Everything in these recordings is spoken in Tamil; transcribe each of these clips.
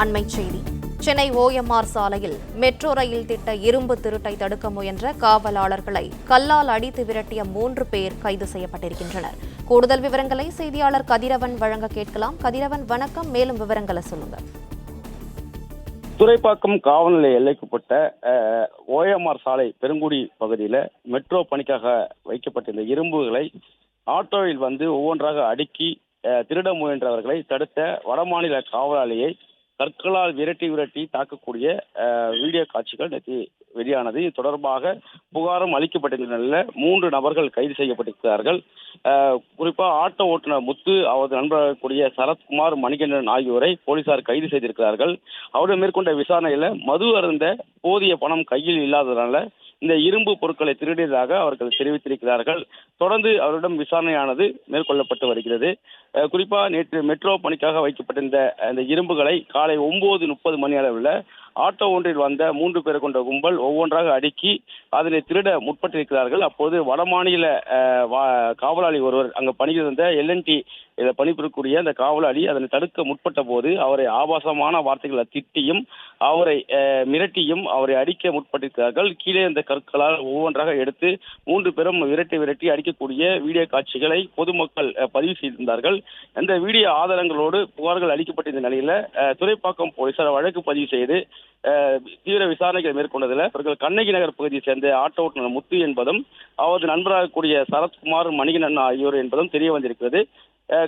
அண்மைச் செய்தி. சென்னை ஓஎம்ஆர் சாலையில் மெட்ரோ ரயில் திட்ட இரும்பு திருட்டை தடுக்க முயன்ற காவலாளர்களை கல்லால் அடித்து விரட்டிய 3 பேர் கைது செய்யப்பட்டிருக்கின்றனர். கூடுதல் விவரங்களை செய்தியாளர் கதிரவன் வழங்க கேட்கலாம். கதிரவன், வணக்கம். மேலும் விவரங்களை சொல்லுங்க. துறைப்பாக்கம் காவல் நிலைய எல்லைக்குட்பட்ட ஓஎம்ஆர் சாலை பெருங்குடி பகுதியில் மெட்ரோ பணிக்காக வைக்கப்பட்டிருந்த இரும்புகளை ஆட்டோவில் ஒவ்வொன்றாக அடுக்கி திருட முயன்றவர்களை தடுத்த வடமாநில காவலாளியை கற்களால் விரட்டி தாக்கக்கூடிய வீடியோ காட்சிகள் நேற்று வெளியானது. இது தொடர்பாக புகாரும் அளிக்கப்பட்டிருந்த நிலையில் 3 நபர்கள் கைது செய்யப்பட்டிருக்கிறார்கள். குறிப்பாக ஆட்டோ ஓட்டுநர் முத்து, அவரது நண்பராக கூடிய சரத்குமார், மணிகண்டன் ஆகியோரை போலீசார் கைது செய்திருக்கிறார்கள். அவருடன் மேற்கொண்ட விசாரணையில் மது அருந்த போதிய பணம் கையில் இல்லாததனால இந்த இரும்பு பொருட்களை திருடியதாக அவர்கள் தெரிவித்திருக்கிறார்கள். தொடர்ந்து அவரிடம் விசாரணையானது மேற்கொள்ளப்பட்டு வருகிறது. குறிப்பாக நேற்று மெட்ரோ பணிக்காக வைக்கப்பட்டிருந்த இந்த இரும்புகளை காலை 9:30 மணி அளவில் ஆட்டோ ஒன்றில் வந்த 3 பேர் கொண்ட கும்பல் ஒவ்வொன்றாக அடுக்கி அதனை திருட முற்பட்டிருக்கிறார்கள். அப்போது வடமாநில காவலாளி ஒருவர் அங்கு பணியிருந்த LNT பணிபுரியக்கூடிய அந்த காவலாளி அதனை தடுக்க முற்பட்ட போது அவரை ஆபாசமான வார்த்தைகளை திட்டியும் அவரை மிரட்டியும் அவரை அடிக்க முற்பட்டிருக்கிறார்கள். கீழே இந்த கற்களால் ஒவ்வொன்றாக எடுத்து 3 பேரும் விரட்டி அடிக்கக்கூடிய வீடியோ காட்சிகளை பொதுமக்கள் பதிவு செய்திருந்தார்கள். அந்த வீடியோ ஆதாரங்களோடு புகார்கள் அளிக்கப்பட்டிருந்த நிலையில துறைப்பாக்கம் போலீசார் வழக்கு பதிவு செய்து தீவிர விசாரணைகளை மேற்கொண்டதில் இவர்கள் கண்ணகி நகர் பகுதியை சேர்ந்த ஆட்டோ ஓட்டுநர் முத்து என்பதும் அவரது நண்பராக கூடிய சரத்குமார், மணிகண்டன் ஆகியோர் என்பதும் தெரிய வந்திருக்கிறது.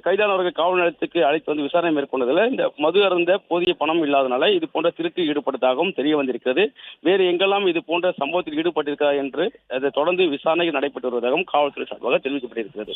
கைதானவர்கள் காவல் நிலையத்துக்கு அழைத்து விசாரணை மேற்கொண்டதில் இந்த மது அருந்த போதிய பணம் இல்லாதனால இது போன்ற திருட்டு ஈடுபட்டதாகவும் தெரிய வந்திருக்கிறது. வேறு எங்கெல்லாம் இது போன்ற சம்பவத்தில் ஈடுபட்டிருக்கிறார் என்று தொடர்ந்து விசாரணைகள் நடைபெற்று வருவதாகவும் காவல்துறை சார்பாக தெரிவிக்கப்பட்டிருக்கிறது.